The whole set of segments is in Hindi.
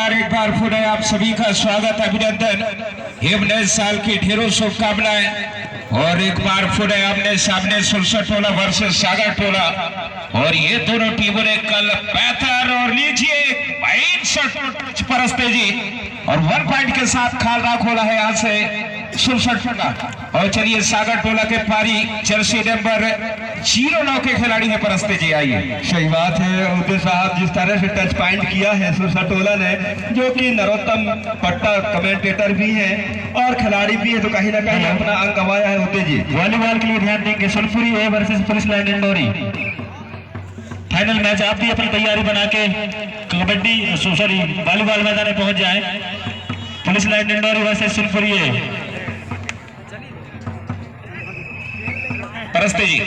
नमस्कार। एक बार फिर आप सभी का स्वागत, अभिनंदन एवं नए साल की ढेरों शुभकामनाएं। और एक बार फिर आपने सामने सुरसठ टोला वर्सेस सागर टोला, और ये दोनों टीमों ने कल बेहतर और लीजिए 62 परस्ते जी और 1 पॉइंट के साथ खालरा खोला है यहाँ से सुरसठ टोला। और चलिए सागर टोला के पारी जर्सी नंबर 09 के खिलाड़ी है परस्ते जी, आइए। सही बात है उदय साहब, जिस तरह से टच पॉइंट किया है सुरसठ टोला ने, जो कि नरोत्तम पट्टा कमेंटेटर भी है और खिलाड़ी भी है, तो कहीं ना कहीं अपना अंक गंवाया है उदय जी। वॉलीबॉल के लिए ध्यान देंगे। सुनपुरी है versus police line Indori. Final match आप भी अपनी तैयारी बना के कबड्डी सॉरी वॉलीबॉल मैदान में पहुंच जाए। पुलिस लाइन इंदौरी वर्सेस सुनपुरी है। परस्ते जी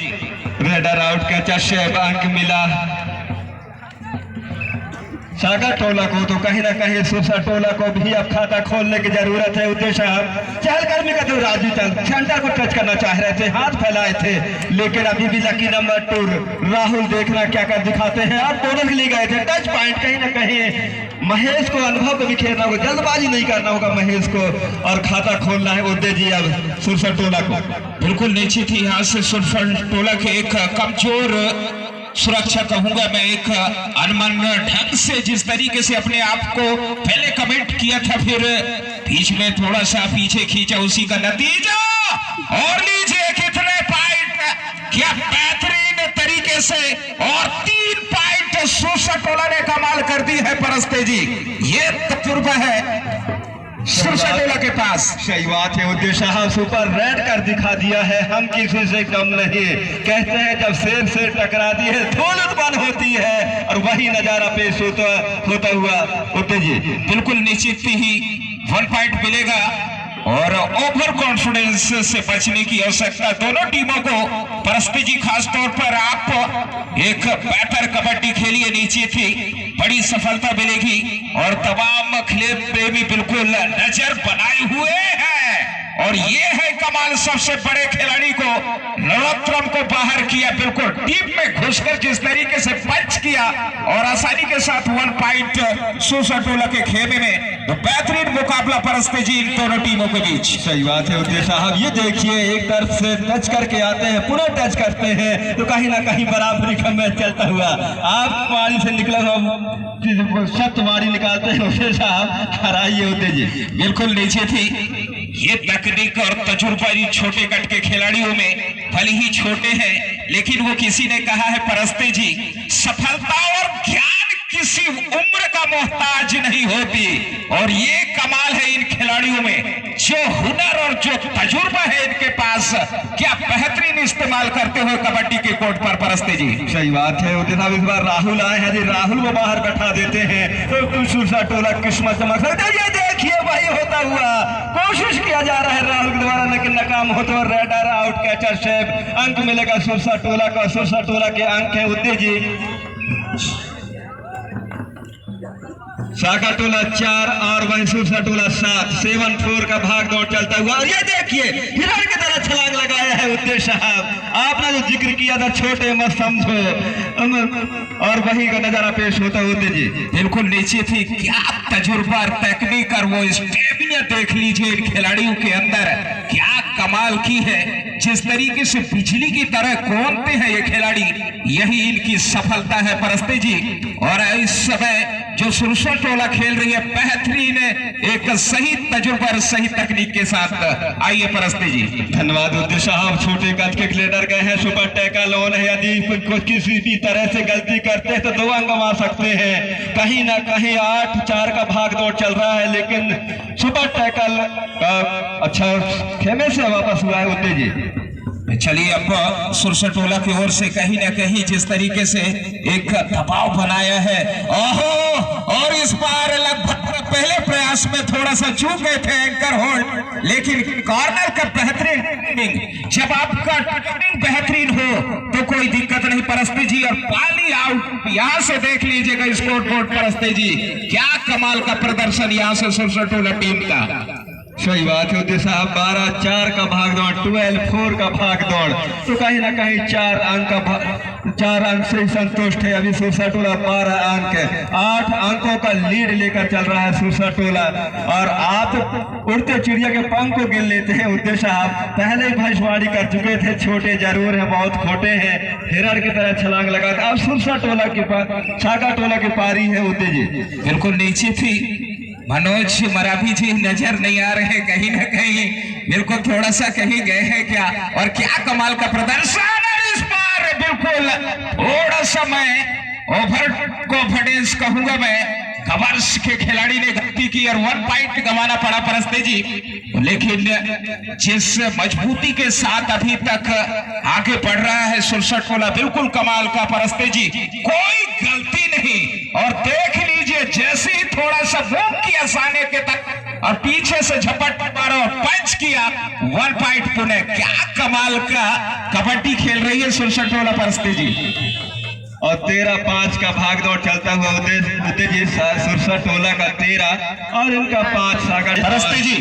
रेडर आउट कैचर शेप अंक मिला सागर टोला को, तो कहीं ना कहीं सुरसठ टोला को भी अब खाता खोलने की जरूरत है। उदय साहब चहलकदमी का तो राजू सेंटर को टच करना चाह रहे थे, हाथ फैलाए थे, लेकिन अभी भी लकी नंबर 2 राहुल देखना क्या कर दिखाते हैं। अब बोनस के लिए गए थे, टच पॉइंट कहीं ना कहीं महेश को अनुभव को बिखेरना होगा, जल्दबाजी नहीं करना होगा महेश को, और खाता खोलना है उदय जी अब सुरसठ टोला को। बिल्कुल नीचे थी यहाँ से सुरसठ टोला के एक कमजोर सुरक्षा कहूंगा मैं, एक अनमन ढंग से जिस तरीके से अपने आप को पहले कमेंट किया था, फिर बीच में थोड़ा सा पीछे खींचा, उसी का नतीजा। और लीजिए कितने पॉइंट, क्या बेहतरीन तरीके से, और 3 पॉइंट सुरसठ टोला ने कमाल कर दी है परस्ते जी। ये तजुर्बा है सुरसठ टोला के पास। सही बात है उदय साहब, सुपर रेड कर दिखा दिया है, हम किसी से कम नहीं। कहते हैं जब शेर से टकराती है धूल उत्पन्न होती है, और वही नजारा पेश होता हुआ उदय जी। बिल्कुल निश्चित ही 1 पॉइंट मिलेगा, और ओवर कॉन्फिडेंस से बचने की आवश्यकता दोनों टीमों को। परस्ते जी खास तौर पर आप एक बेहतर कबड्डी खेलिए, नीचे थी बड़ी सफलता मिलेगी, और तमाम खेल प्रेमी बिल्कुल नजर बनाए हुए हैं। और ये है कमाल, सबसे बड़े खिलाड़ी को नरोत्तम को बाहर किया, बिल्कुल टीम में घुसकर जिस तरीके से पंच किया, और आसानी के साथ 1 पॉइंट सुरसठ टोला के खेमे में। तो बेहतरीन मुकाबला परस्ते जी इन दोनों टीमों के बीच। सही बात है उदय साहब, ये देखिए एक तरफ से टच करके आते हैं, पुनः टच करते हैं, तो कहीं ना कहीं बराबरी का मैच चलता हुआ। आप पारी से निकला सख्त मारी निकालते हैं उदय साहब, हराइए उदय जी। बिल्कुल नीचे थी, ये तकनीक और तजुर्बा छोटे कट के खिलाड़ियों में भले ही छोटे हैं, लेकिन वो किसी ने कहा है परस्ते जी, सफलता और ज्ञान किसी उम्र का मोहताज नहीं होती। और ये कमाल है इन खिलाड़ियों में, जो हुनर और जो तजुर्बा है इनके पास, क्या बेहतरीन इस्तेमाल करते हुए कबड्डी के कोर्ट पर परस्ते जी। सही बात है उदय साहब, इस बार राहुल आए हैं जी, राहुल को बाहर बैठा देते हैं, तो सुरसठ टोला किस्मत चमक सकता है। ये देखिए वही होता हुआ, कोशिश किया जा रहा है राहुल के द्वारा, लेकिन नाकाम होते हुए रेडर आउट कैचर शेप अंक मिलेगा सुरसठ टोला का। सुरसठ टोला के अंक है उदय जी सागर टोला 4 और वही सुरसठ टोला 7, 7-4 का भाग दौड़ चलता हुआ। और ये देखिए हिरण की तरह छलांग लगाया है उदय साहब, आपने जो जिक्र किया था छोटे मत समझो, और वही का नजारा पेश होता है उदय जी। बिल्कुल नीचे थी, क्या तजुर्बा और तकनीक और वो स्टेमिना देख लीजिए इन खिलाड़ियों के अंदर, क्या कमाल की है। जिस तरीके से बिजली की तरह कौनते हैं ये खिलाड़ी, यही इनकी सफलता है परस्ते जी। और इस समय जो सुरसठ टोला खेल रही है बेहतरीन, एक सही तजुर्बा और सही तकनीक के साथ। आइए परस्ते जी। धन्यवाद उदय साहब, छोटे कद के खिलेडर गए हैं, सुपर टैकल ऑन है, यदि किसी भी तरह से गलती करते हैं तो 2 अंक गंवा सकते हैं। कहीं ना कहीं 8-4 का भाग दौड़ चल रहा है, लेकिन सुपर टैकल अच्छा खेमे से वापस हुआ है उदय जी। चलिए अब सुरसठ टोला की ओर से कहीं ना कहीं जिस तरीके से एक दबाव बनाया है, ओहो, और इस बार लगभग पहले प्रयास में थोड़ा सा चूक गए थे एंकर होल्ड, लेकिन कॉर्नर का बेहतरीन, जब आपका टाइमिंग बेहतरीन हो तो कोई दिक्कत नहीं परस्ते जी। और पाली आउट यहाँ से देख लीजिएगा स्कोर बोर्ड परस्ते जी, क्या कमाल का प्रदर्शन यहाँ से सुरसठ टोला टीम का। सही बात है उदय साहब, 12-4 का भाग दौड़, 12-4 का भाग दौड़, तो कहीं ना कहीं 4 अंक का 4 अंक से ही संतुष्ट है। अभी सुरसा टोला 12 अंक, 8 अंकों का लीड लेकर चल रहा है सुरसा टोला। और आप उड़ते चिड़िया के पंख को गिन लेते हैं उद्देश्य साहब, पहले ही भैंसवाड़ी कर चुके थे, छोटे जरूर हैं, बहुत खोटे हैं, हिरण की तरह छलांग लगा। अब सुरसा टोला के पास सागा टोला की पारी है उद्देश्य जी। बिल्कुल नीचे थी, मनोज मराभी जी नजर नहीं आ रहे कहीं ना कहीं, बिल्कुल थोड़ा सा कहीं गए हैं क्या। और क्या कमाल का प्रदर्शन इस बार, बिल्कुल थोड़ा सा मैं ओवर कॉन्फिडेंस कहूंगा मैं, कवर्स के खिलाड़ी ने गलती की और 1 पॉइंट गंवाना पड़ा परस्ते जी। लेकिन जिस मजबूती के साथ अभी तक आगे बढ़ रहा है सुरसा टोला, बिल्कुल कमाल का परस्ते जी, कोई गलती नहीं। और देख लीजिए जैसे ही थोड़ा सा मूव किया साने के तक और पीछे से झपट मारा और पंच किया, 1 पॉइंट पुणे। क्या कमाल का कबड्डी खेल रही है सुरसा टोला परस्ते जी। और 13-5 का भाग दौड़ चलता हुआ उद्देश्य जी, सुरसा टोला का 13 और इनका 5 सागर परस्ते जी।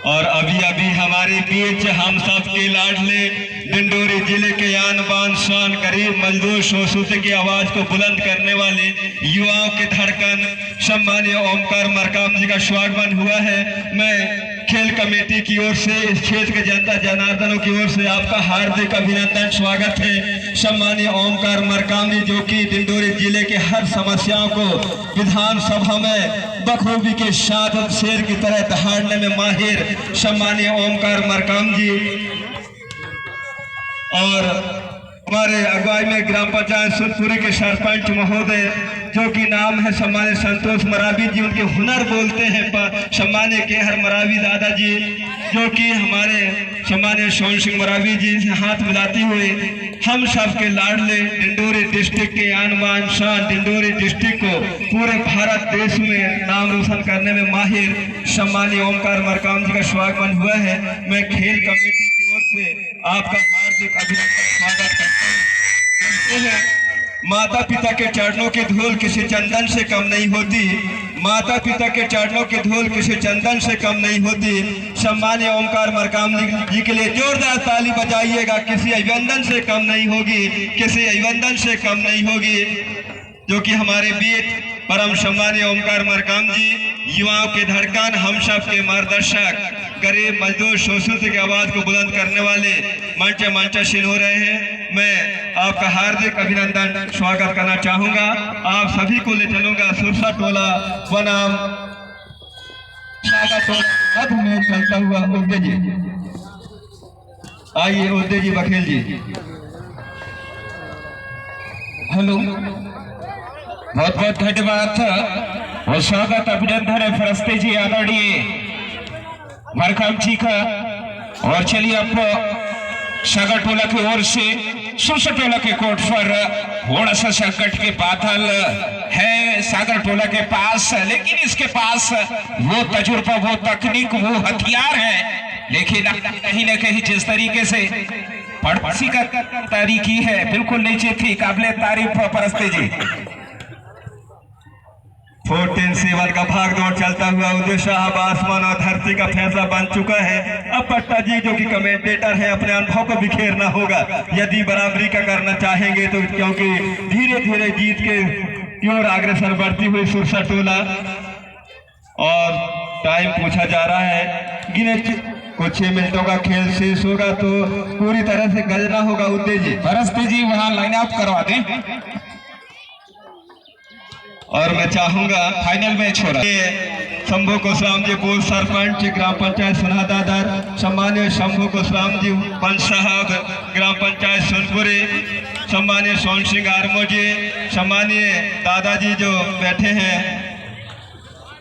और अभी हमारे बीच हम सब के लाडले डिंडोरी जिले के आन बान शान गरीब मजदूर शोषित की आवाज को बुलंद करने वाले युवाओं के धड़कन सम्मानीय ओमकार मरकाम जी का स्वागत हुआ है। मैं खेल कमेटी की ओर से, इस क्षेत्र के जनता जनार्दनों की ओर से आपका हार्दिक अभिनंदन स्वागत है। सम्मानीय ओमकार मरकाम जी जो कि डिंडोरी जिले के हर समस्याओं को विधानसभा में बखूबी के साथ शेर की तरह दहाड़ने में माहिर सम्मानीय ओमकार मरकाम जी। और हमारे अगुवाई में ग्राम पंचायत सुरपुरी के सरपंच महोदय जो कि नाम है सम्मानित संतोष मरावी जी, उनके हुनर बोलते हैं सम्मानिय केहर मरावी दादाजी, जो कि हमारे सम्मानिय सोहन सिंह मरावी जी से हाथ मिलाते हुए हम सब के लाडले डिंडोरी डिस्ट्रिक्ट के आन बान शान डिंडोरी डिस्ट्रिक्ट को पूरे भारत देश में नाम रोशन करने में माहिर सम्मानीय ओमकार मरकाम जी का स्वागत हुआ है। मैं खेल कमेटी की ओर से आपका हार्दिक अभिनंदन स्वागत करता हूँ। माता पिता के चरणों की धूल किसी चंदन से कम नहीं होती, माता पिता के चरणों की धूल किसी चंदन से कम नहीं होती। सम्मानीय ओमकार मरकाम जी के लिए जोरदार ताली बजाइएगा, किसी अभिनंदन से कम नहीं होगी, किसी अभिनंदन से कम नहीं होगी। जो कि हमारे बीच परम सम्मानीय ओमकार मरकाम जी, युवाओं के धड़कन, हम सब के मार्गदर्शक, गरीब मजदूर शोषित की आवाज को बुलंद करने वाले मंचासीन हो रहे हैं। मैं आपका हार्दिक अभिनंदन स्वागत करना चाहूंगा। आप सभी को ले चलूंगा सुरसा टोला बनाम सागा टोला में चलता हुआ उद्दे जी। आइए उद्दे जी बखेल जी। हेलो, बहुत बहुत धन्यवाद और स्वागत अभिनंदन है फरस्ते जी आदरणीय मरकाम जी का। और चलिए अब सागर टोला की ओर से सुरसा टोला के कोर्ट पर थोड़ा सा संकट के बादल है सागर टोला के पास, लेकिन इसके पास वो तजुर्बा, वो तकनीक, वो हथियार है। लेकिन कहीं ना कहीं जिस तरीके से पड़ोसी का तारीखी है, बिल्कुल नीचे थी, काबिले तारीफ परस्ते जी। 14-7 का भाग दौड़ चलता हुआ उद्देश्य साहब, आसमान और धरती का फैसला बन चुका है। अब पट्टा जी जो कि कमेंटेटर है, अपने अनुभव को बिखेरना होगा यदि बराबरी का करना चाहेंगे तो, क्योंकि धीरे धीरे जीत के ओर अग्रसर बढ़ती हुई सुरसा टोला। और टाइम पूछा जा रहा है, गिने कुछ 6 मिनटों का खेल शेष होगा तो पूरी तरह से गजना होगा उद्दे जी। परस्ते जी वहां लाइन अप करवा दें। और मैं चाहूंगा फाइनल मैच हो रहा है शंभू कोसराम जी पूर्व सरपंच ग्राम पंचायत सुनादादर, सम्मानीय शंभू कोसराम जी पंच साहब ग्राम पंचायत सोनपुरी, सम्मानीय सोहन सिंह आर्मो जी, सम्मानीय दादाजी जो बैठे हैं,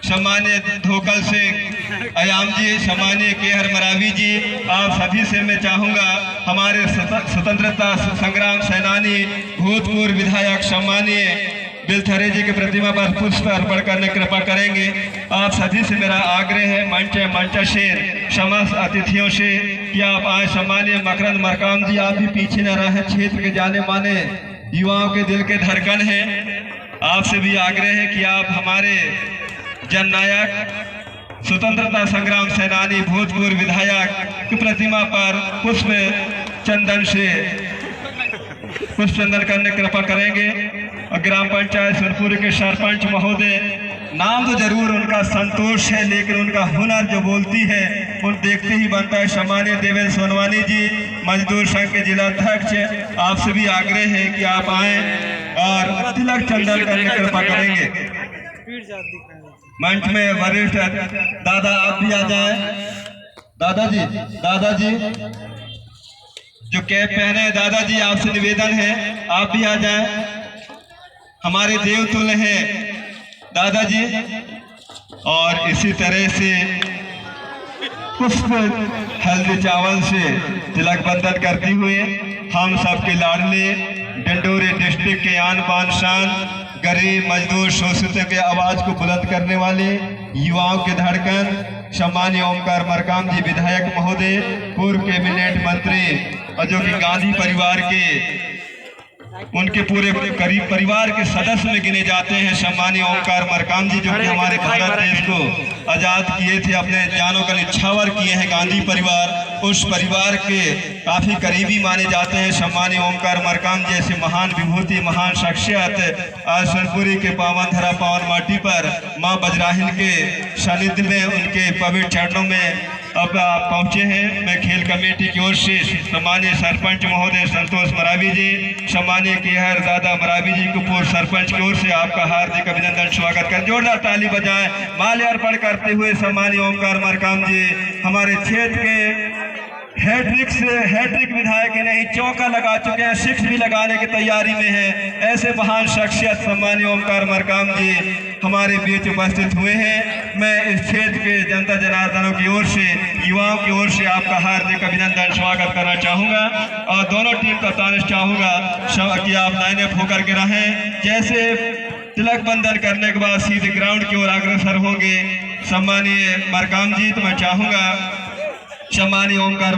सम्मानीय धोकल सिंह अयाम जी, सम्मानीय केहर मरावी जी। आप सभी से मैं चाहूंगा हमारे स्वतंत्रता संग्राम सेनानी भूतपूर्व विधायक सम्मानीय बिलथरे जी की प्रतिमा पर पुष्प अर्पण करने की कृपा करेंगे। आप सभी से मेरा आग्रह है, मंचासीन समस्त अतिथियों से, कि आप आज सम्मानीय मकरंद मरकाम जी, आप भी पीछे न रहे, क्षेत्र के जाने माने युवाओं के दिल के धड़कन हैं। आपसे भी आग्रह है कि आप हमारे जननायक स्वतंत्रता संग्राम सेनानी भूतपूर्व विधायक की प्रतिमा पर पुष्प चंदन से पुष्प चंदन करने की कृपा करेंगे। और ग्राम पंचायत सोनपुर के सरपंच महोदय, नाम तो जरूर उनका संतोष है, लेकिन उनका हुनर जो बोलती है उन देखते ही बनता है। सम्मानीय देवेंद्र सोनवानी जी, मजदूर संघ के जिला अध्यक्ष, आपसे भी आग्रह है कि आप आए और तिलक चंदन करने की कृपा करेंगे। मंच में वरिष्ठ दादा आप भी आ जाए। दादाजी जो कैप पहने हैं, दादाजी आपसे निवेदन है आप भी आ जाएं। हमारे देवतुल्य हैं दादाजी। और इसी तरह से पुष्प हल्दी चावल से तिलक बंधन करती हुए हम सबके लाडले डिंडोरी डिस्ट्रिक्ट के आन बान शान, गरीब मजदूर शोषितों के आवाज को बुलंद करने वाले, युवाओं के धड़कन, सम्मानीय ओमकार मरकाम जी विधायक महोदय, पूर्व कैबिनेट मंत्री और जो कि गांधी परिवार के उनके पूरे करीब परिवार के सदस्य में गिने जाते हैं, सम्मानीय ओमकार मरकाम जी, जो कि हमारे भारत देश को आज़ाद किए थे, अपने जानों का निछावर किए हैं गांधी परिवार, उस परिवार के काफ़ी करीबी माने जाते हैं। सम्मानीय ओमकार मरकाम जैसे महान विभूति, महान शख्सियत आज सोनपुरी के पावन धरा पावन माटी पर माँ बजराहिन के सानिध्य में उनके पवित्र चरणों में अब पहुँचे हैं। मैं खेल कमेटी की ओर से सम्मानीय सरपंच महोदय संतोष मरावी जी, सम्मानीय केहर दादा मरावी जी को पूर्व सरपंच की ओर से आपका हार्दिक अभिनंदन स्वागत कर जोरदार ताली बजाएं। माल्यार्पण करते हुए सम्मानीय ओमकार मरकाम जी हमारे क्षेत्र के हैट्रिक विधायक ही नहीं, चौका लगा चुके हैं, 6 भी लगाने की तैयारी में हैं। ऐसे महान शख्सियत सम्मानीय ओमकार मरकाम जी हमारे बीच उपस्थित हुए हैं। मैं इस क्षेत्र के जनता जनार्दनों की ओर से, युवाओं की ओर से आपका हार्दिक अभिनंदन स्वागत करना चाहूँगा और दोनों टीम का तारीफ चाहूँगा कि आप लाइन अप होकर के रहें। जैसे तिलक बंधन करने के बाद सीधे ग्राउंड की ओर अग्रसर होंगे सम्मानीय मरकाम जी, तो मैं चाहूँगा सम्मानीय ओमकार